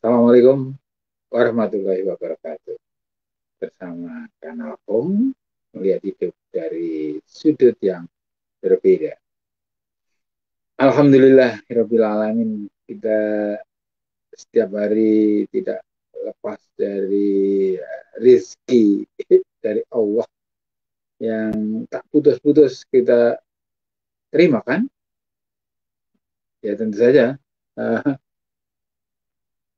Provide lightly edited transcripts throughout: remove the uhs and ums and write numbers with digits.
Assalamualaikum warahmatullahi wabarakatuh. Bersama Kanal Om melihat hidup dari sudut yang berbeda. Alhamdulillahirabbil alamin, kita setiap hari tidak lepas dari rezeki dari Allah yang tak putus-putus kita terima kan? Ya tentu saja.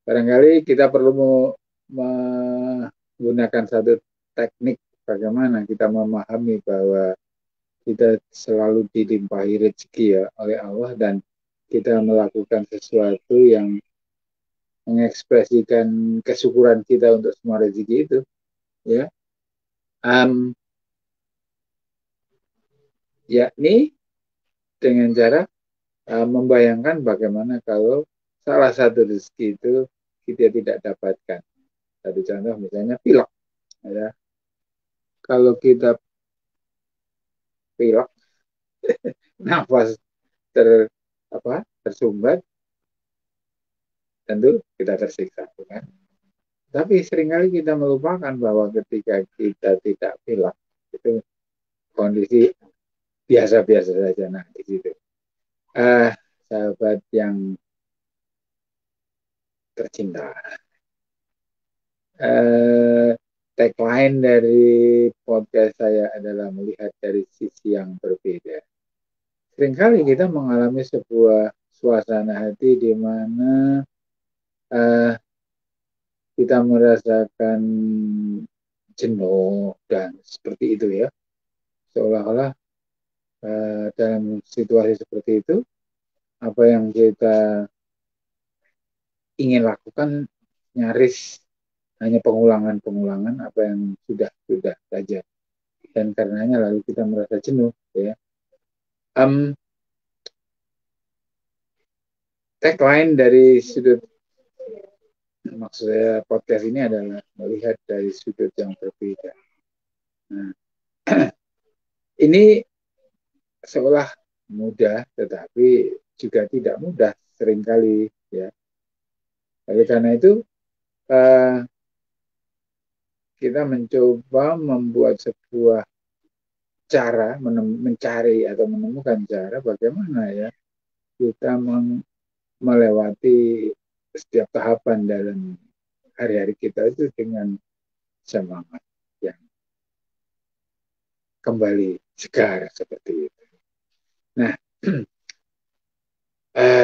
Barangkali kita perlu menggunakan satu teknik bagaimana kita memahami bahwa kita selalu dilimpahi rezeki ya oleh Allah, dan kita melakukan sesuatu yang mengekspresikan kesyukuran kita untuk semua rezeki itu, ya. Yakni dengan cara membayangkan bagaimana kalau salah satu rezeki itu kita tidak dapatkan. Satu contoh misalnya pilek, ya. Kalau kita pilek, nafas tersumbat, tentu kita tersiksa, kan? Tapi seringkali kita melupakan bahwa ketika kita tidak pilek, itu kondisi biasa-biasa saja. Nah, di situ. Sahabat yang tercinta, tagline dari podcast saya adalah melihat dari sisi yang berbeda. Seringkali kita mengalami sebuah suasana hati di mana kita merasakan jenuh dan seperti itu, ya. Seolah-olah dalam situasi seperti itu, apa yang kita ingin lakukan nyaris hanya pengulangan apa yang sudah saja, dan karenanya lalu kita merasa jenuh, ya. Tagline dari sudut, maksud saya podcast ini adalah melihat dari sudut yang berbeda. Nah, ini seolah mudah, tetapi juga tidak mudah seringkali, ya. Oleh karena itu kita mencoba membuat sebuah cara, mencari atau menemukan cara bagaimana, ya, kita melewati setiap tahapan dalam hari-hari kita itu dengan semangat yang kembali segar seperti itu. Nah,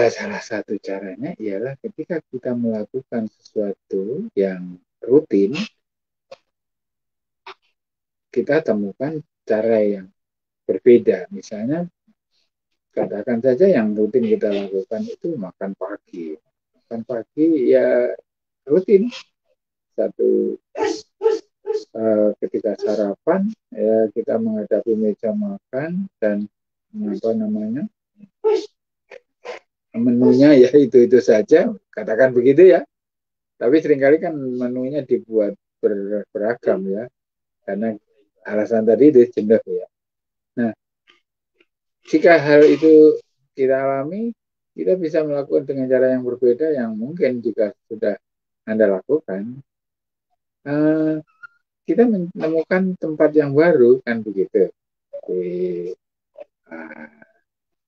salah satu caranya ialah ketika kita melakukan sesuatu yang rutin, kita temukan cara yang berbeda. Misalnya, katakan saja yang rutin kita lakukan itu makan pagi. Makan pagi ya rutin. Satu, ketika sarapan, ya kita menghadapi meja makan dan menunya ya itu saja, katakan begitu, ya. Tapi seringkali kan menunya dibuat beragam, ya, karena alasan tadi itu jenuh, ya. Nah, jika hal itu kita alami, kita bisa melakukan dengan cara yang berbeda yang mungkin juga sudah Anda lakukan. Kita menemukan tempat yang baru, kan begitu. Di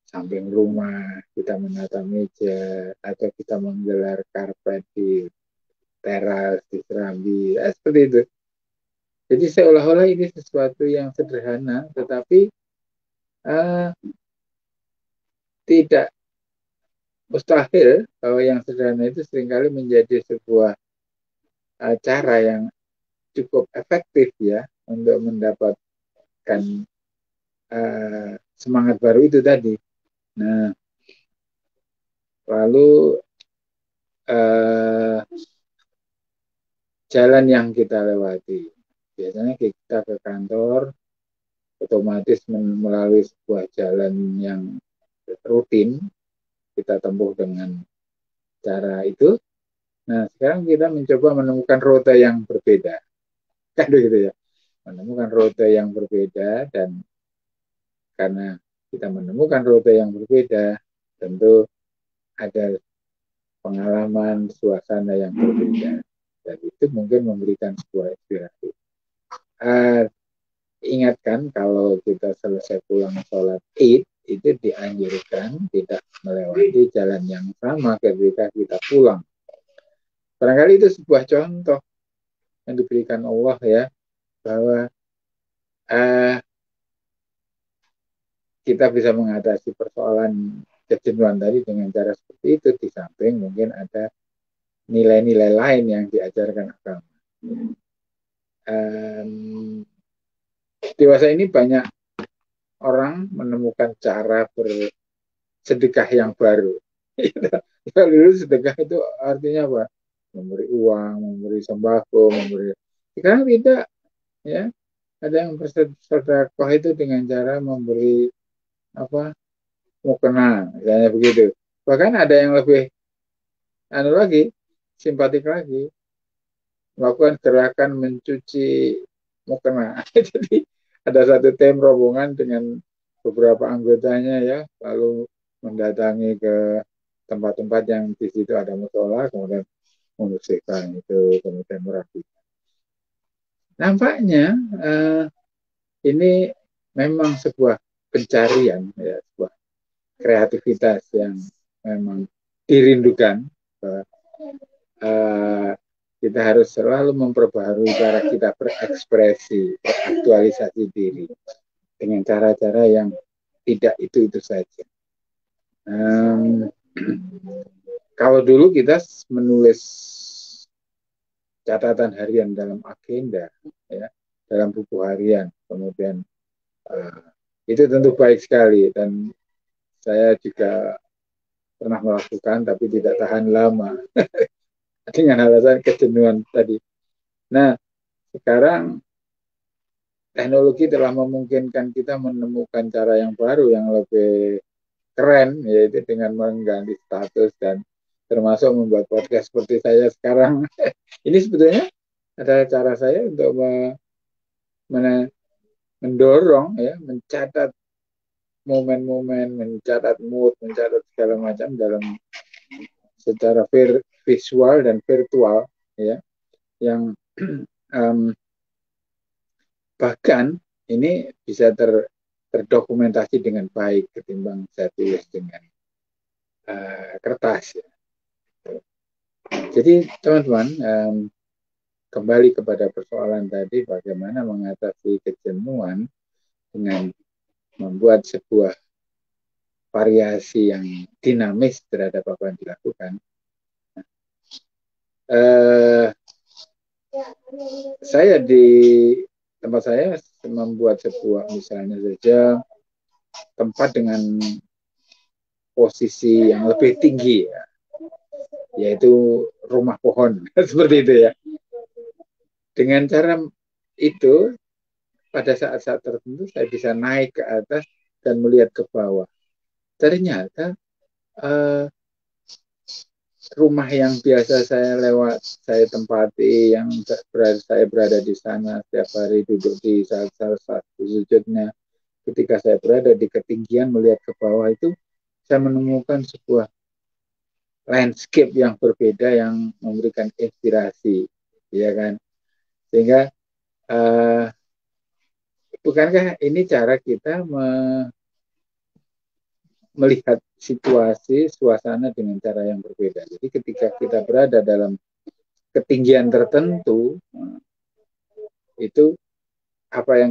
samping rumah kita menata meja, atau kita menggelar karpet di teras, di serambi, seperti itu. Jadi seolah-olah ini sesuatu yang sederhana, tetapi tidak mustahil bahwa yang sederhana itu seringkali menjadi sebuah cara yang cukup efektif, ya, untuk mendapatkan semangat baru itu tadi. Nah, lalu jalan yang kita lewati, biasanya kita ke kantor otomatis melalui sebuah jalan yang rutin kita tempuh dengan cara itu. Nah, sekarang kita mencoba menemukan rute yang berbeda, kan begitu, ya, menemukan rute yang berbeda. Dan karena kita menemukan rute yang berbeda, tentu ada pengalaman, suasana yang berbeda. Dan itu mungkin memberikan sebuah inspirasi. Ingatkan kalau kita selesai pulang sholat Id, itu dianjurkan tidak melewati jalan yang sama ketika kita pulang. Barangkali itu sebuah contoh yang diberikan Allah ya, bahwa kita bisa mengatasi persoalan kejenuhan tadi dengan cara seperti itu, di samping mungkin ada nilai-nilai lain yang diajarkan agama. Dewasa ini banyak orang menemukan cara bersedekah yang baru. Kalau dulu sedekah itu artinya apa? Memberi uang, memberi sembako, memberi. Sekarang tidak, ya. Ada yang bersedekah itu dengan cara memberi apa? Mukena, misalnya begitu. Bahkan ada yang lebih lagi, simpatik lagi, melakukan gerakan mencuci mukena. Jadi ada satu tim rombongan dengan beberapa anggotanya ya, lalu mendatangi ke tempat-tempat yang di situ ada musola, kemudian membersihkan itu, kemudian merapikan. Nampaknya ini memang sebuah pencarian, ya, sebuah kreativitas yang memang dirindukan. Kita harus selalu memperbaharui cara kita berekspresi, beraktualisasi diri dengan cara-cara yang tidak itu saja. Kalau dulu kita menulis catatan harian dalam agenda, ya, dalam buku harian, kemudian itu tentu baik sekali, dan saya juga pernah melakukan, tapi tidak tahan lama dengan alasan kejenuhan tadi. Nah, sekarang teknologi telah memungkinkan kita menemukan cara yang baru yang lebih keren, yaitu dengan mengganti status dan termasuk membuat podcast seperti saya sekarang. Ini sebetulnya adalah cara saya untuk mendorong, ya, mencatat momen-momen, mencatat mood, mencatat segala macam dalam secara visual dan virtual, ya, yang bahkan ini bisa terdokumentasi dengan baik ketimbang saya tulis dengan kertas. Ya. Jadi teman-teman, kembali kepada persoalan tadi, bagaimana mengatasi kejenuhan dengan membuat sebuah variasi yang dinamis terhadap apa yang dilakukan. Saya di tempat saya membuat sebuah, misalnya saja, tempat dengan posisi yang lebih tinggi, ya, yaitu rumah pohon, seperti itu ya. Dengan cara itu, pada saat-saat tertentu saya bisa naik ke atas dan melihat ke bawah. Ternyata rumah yang biasa saya saya tempati, yang saya berada di sana setiap hari, duduk di salah satu sujudnya, ketika saya berada di ketinggian melihat ke bawah itu, saya menemukan sebuah landscape yang berbeda yang memberikan inspirasi, ya kan? Sehingga bukankah ini cara kita melihat situasi, suasana dengan cara yang berbeda. Jadi ketika kita berada dalam ketinggian tertentu, itu apa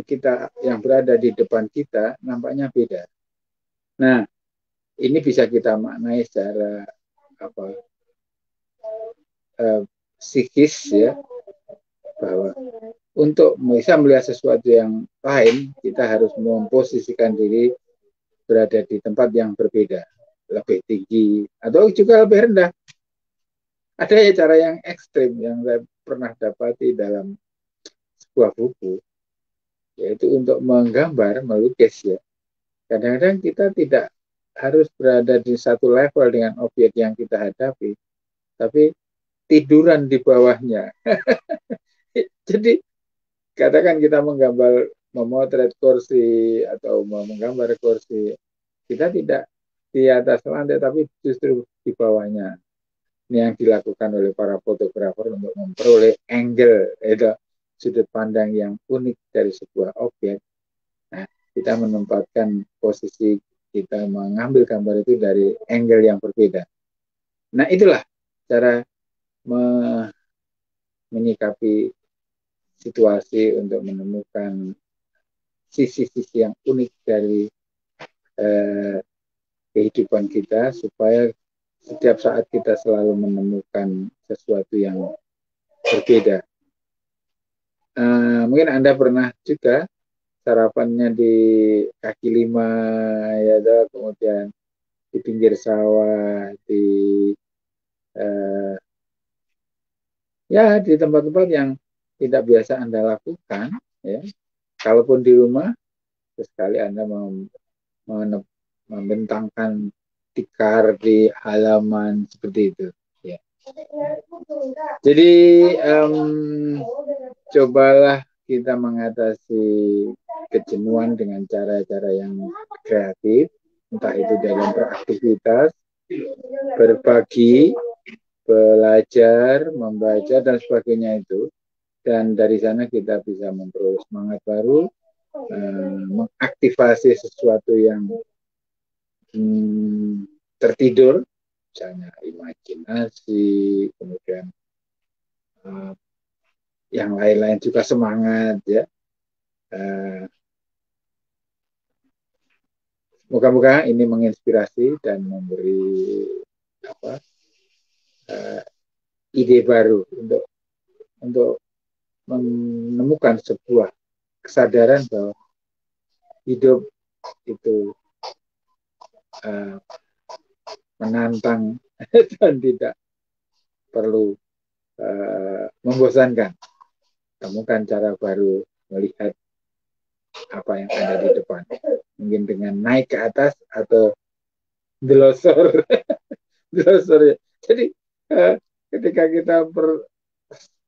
yang berada di depan kita nampaknya beda. Nah, ini bisa kita maknai secara psikis, ya, bahwa untuk bisa melihat sesuatu yang lain, kita harus memposisikan diri berada di tempat yang berbeda, lebih tinggi atau juga lebih rendah. Ada ya cara yang ekstrim yang saya pernah dapati dalam sebuah buku, yaitu untuk menggambar, melukis, ya. Kadang-kadang kita tidak harus berada di satu level dengan objek yang kita hadapi, tapi tiduran di bawahnya. Jadi katakan kita memotret kursi atau menggambar kursi, kita tidak di atas lantai tapi justru di bawahnya. Ini yang dilakukan oleh para fotografer untuk memperoleh angle, itu sudut pandang yang unik dari sebuah objek. Nah, kita menempatkan posisi kita mengambil gambar itu dari angle yang berbeda. Nah, itulah cara menyikapi situasi untuk menemukan sisi-sisi yang unik dari eh, kehidupan kita, supaya setiap saat kita selalu menemukan sesuatu yang berbeda. Mungkin Anda pernah juga sarapannya di kaki lima, ya, kemudian di pinggir sawah, di eh, ya di tempat-tempat yang tidak biasa Anda lakukan, ya. Kalaupun di rumah, sesekali Anda membentangkan tikar di halaman seperti itu, ya. Jadi cobalah kita mengatasi kejenuhan dengan cara-cara yang kreatif, entah itu dalam beraktivitas, berbagi, belajar, membaca, dan sebagainya itu. Dan dari sana kita bisa memperoleh semangat baru, mengaktifasi sesuatu yang tertidur, misalnya imajinasi, kemudian yang lain-lain juga semangat, ya. Moga-moga ini menginspirasi dan memberi apa, ide baru untuk menemukan sebuah kesadaran bahwa hidup itu menantang dan tidak perlu membosankan. Temukan cara baru melihat apa yang ada di depan. Mungkin dengan naik ke atas atau delosor. Delosor, ya. Jadi ketika kita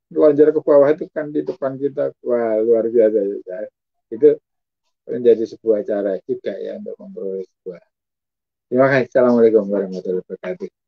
melonjak ke bawah itu kan di depan kita, wah, luar biasa, ya. Itu menjadi sebuah cara juga, ya, untuk memperoleh sebuah. Terima kasih. Assalamualaikum warahmatullahi wabarakatuh.